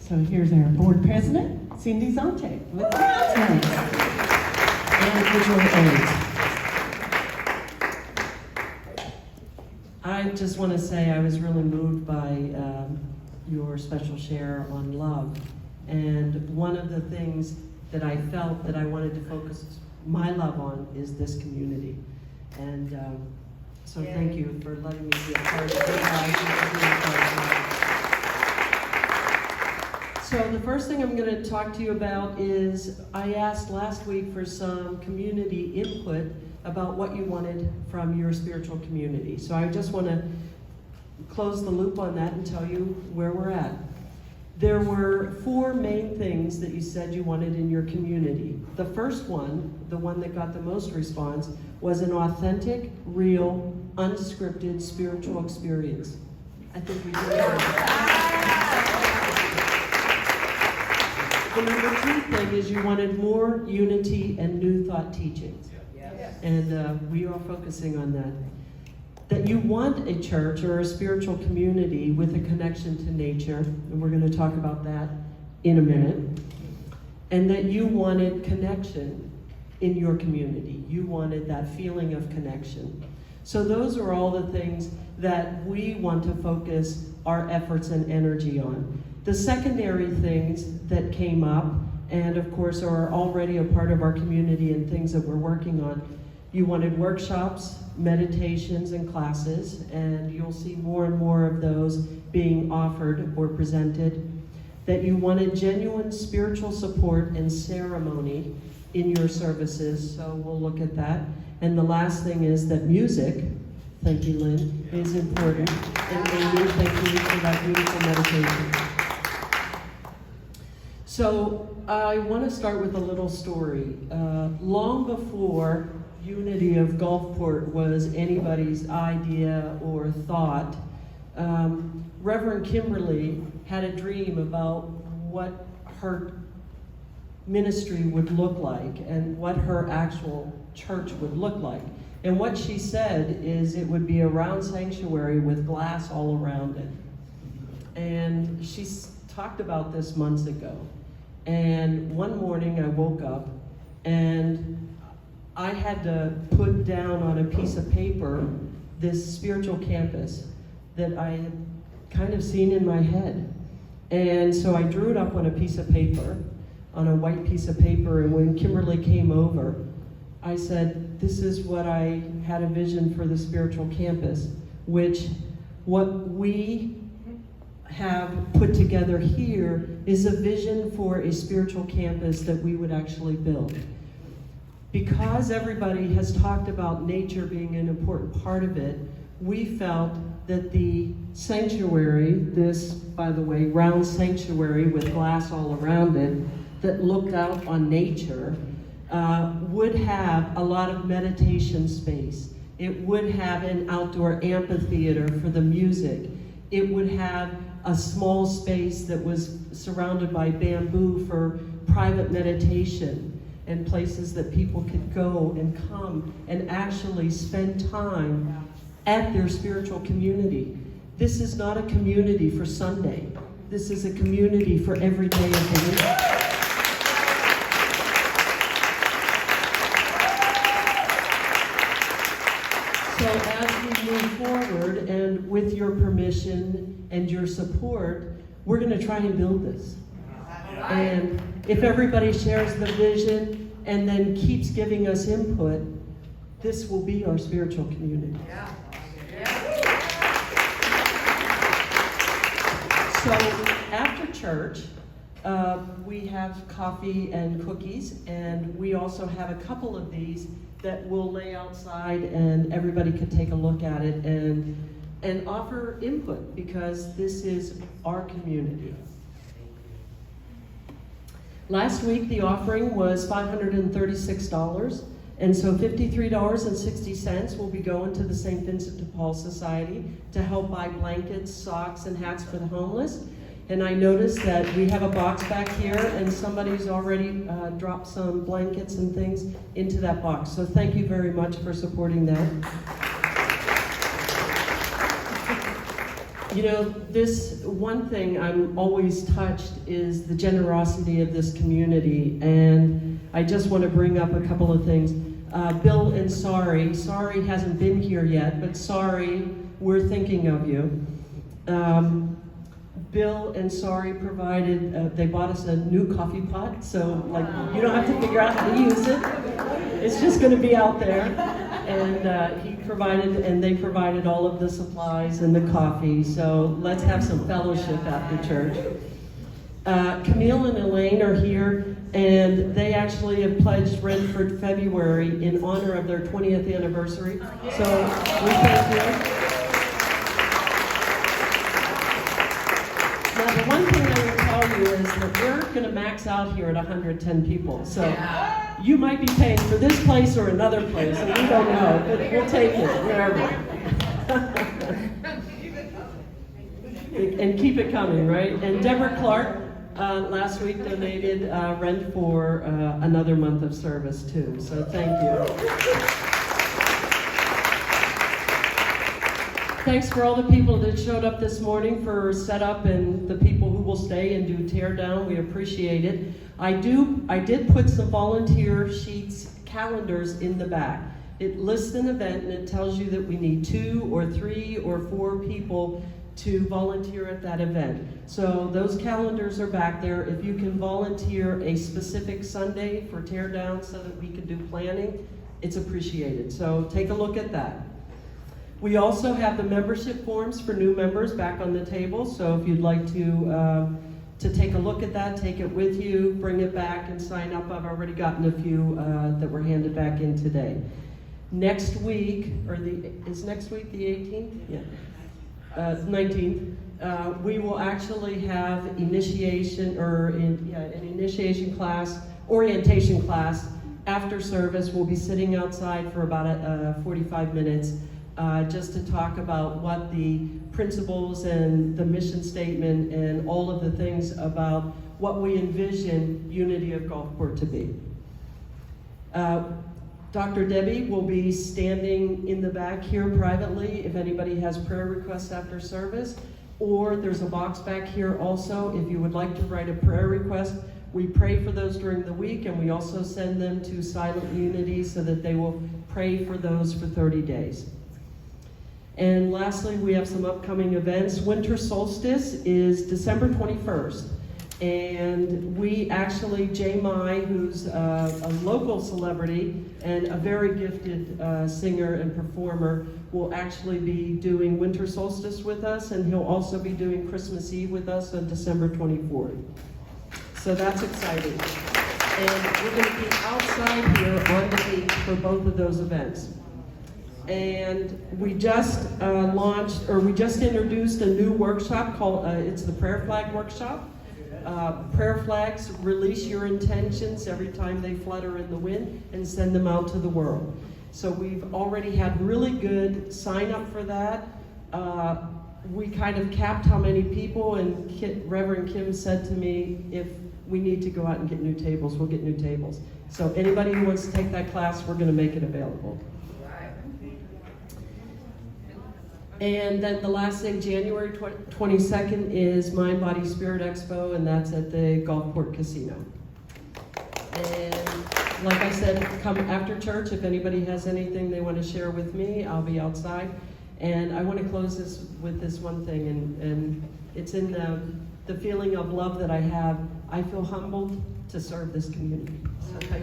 So here's our board president, Cindy Zontek, with the announcements and visual aids. I just want to say I was really moved by your special share on love. And one of the things that I felt that I wanted to focus my love on is this community. And so thank you for letting me be a part of it. So the first thing I'm going to talk to you about is I asked last week for some community input about what you wanted from your spiritual community. So I just want to close the loop on that and tell you where we're at. There were 4 main things that you said you wanted in your community. The first one, the one that got the most response, was an authentic, real, unscripted spiritual experience. I think we did that. The number 2 thing is you wanted more unity and new thought teachings. Yes. And we are focusing on that. That you want a church or a spiritual community with a connection to nature, and we're going to talk about that in a minute. And that you wanted connection in your community. You wanted that feeling of connection. So those are all the things that we want to focus our efforts and energy on. The secondary things that came up, and of course are already a part of our community and things that we're working on, you wanted workshops, meditations, and classes, and you'll see more and more of those being offered or presented. That you wanted genuine spiritual support and ceremony in your services, so we'll look at that. And the last thing is that music, thank you, Lynn, is important. And Amy, thank you for that beautiful meditation. So I want to start with a little story. Long before Unity of Gulfport was anybody's idea or thought, Reverend Kimberly had a dream about what her ministry would look like and what her actual church would look like. And what she said is it would be a round sanctuary with glass all around it. And she talked about this months ago. And one morning I woke up and I had to put down on a piece of paper this spiritual campus that I had kind of seen in my head. And so I drew it up on a piece of paper, on a white piece of paper, and when Kimberly came over, I said, this is what I had a vision for the spiritual campus, which what we have put together here is a vision for a spiritual campus that we would actually build. Because everybody has talked about nature being an important part of it, we felt that the sanctuary, this, by the way, round sanctuary with glass all around it, that looked out on nature, would have a lot of meditation space. It would have an outdoor amphitheater for the music. It would have a small space that was surrounded by bamboo for private meditation and places that people could go and come and actually spend time at their spiritual community. This is not a community for Sunday. This is a community for every day of the week. So as we move forward, and with your permission and your support, we're going to try and build this. And if everybody shares the vision and then keeps giving us input, this will be our spiritual community. So after church, we have coffee and cookies, and we also have a couple of these that we'll lay outside and everybody could take a look at it and offer input, because this is our community. Last week, the offering was $536, and so $53.60 will be going to the St. Vincent de Paul Society to help buy blankets, socks, and hats for the homeless. And I noticed that we have a box back here, and somebody's already dropped some blankets and things into that box. So thank you very much for supporting that. You know, this one thing I'm always touched is the generosity of this community, and I just want to bring up a couple of things. Bill and Sorry hasn't been here yet, but Sorry, we're thinking of you. Bill and Sorry provided, they bought us a new coffee pot, so like you don't have to figure out how to use it. It's just going to be out there. And they provided all of the supplies and the coffee, so let's have some fellowship after church. Camille and Elaine are here, and they actually have pledged rent for February in honor of their 20th anniversary, so we thank you. Now, the one thing I will tell you is that we're going to max out here at 110 people, so you might be paying for this place or another place, and we don't know, but we'll take it wherever. And keep it coming, right? And Deborah Clark last week donated rent for another month of service too, so thank you. Thanks for all the people that showed up this morning for setup and the people who will stay and do tear down. We appreciate it. I did put some volunteer sheets, calendars in the back. It lists an event and it tells you that we need 2 or 3 or 4 people to volunteer at that event. So those calendars are back there. If you can volunteer a specific Sunday for tear down so that we can do planning, it's appreciated. So take a look at that. We also have the membership forms for new members back on the table, so if you'd like to take a look at that, take it with you, bring it back and sign up. I've already gotten a few that were handed back in today. Next week, is next week the 18th? Yeah. 19th. We will actually have an initiation class, orientation class after service. We'll be sitting outside for about 45 minutes. Just to talk about what the principles and the mission statement and all of the things about what we envision Unity of Gulfport to be. Dr. Debbie will be standing in the back here privately if anybody has prayer requests after service, or there's a box back here also if you would like to write a prayer request. We pray for those during the week, and we also send them to Silent Unity so that they will pray for those for 30 days. And lastly, we have some upcoming events. Winter Solstice is December 21st. And we actually, Jay Mai, who's a local celebrity and a very gifted singer and performer, will actually be doing Winter Solstice with us, and he'll also be doing Christmas Eve with us on December 24th. So that's exciting. And we're going to be outside here on the beach for both of those events. And we just introduced a new workshop called, it's the Prayer Flag Workshop. Prayer flags, release your intentions every time they flutter in the wind and send them out to the world. So we've already had really good sign up for that. We kind of capped how many people, and Reverend Kim said to me, if we need to go out and get new tables, we'll get new tables. So anybody who wants to take that class, we're going to make it available. And then the last thing, January 22nd is Mind, Body, Spirit Expo, and that's at the Gulfport Casino. And like I said, come after church. If anybody has anything they want to share with me, I'll be outside. And I want to close this with this one thing, and it's in the feeling of love that I have. I feel humbled to serve this community. So thank you.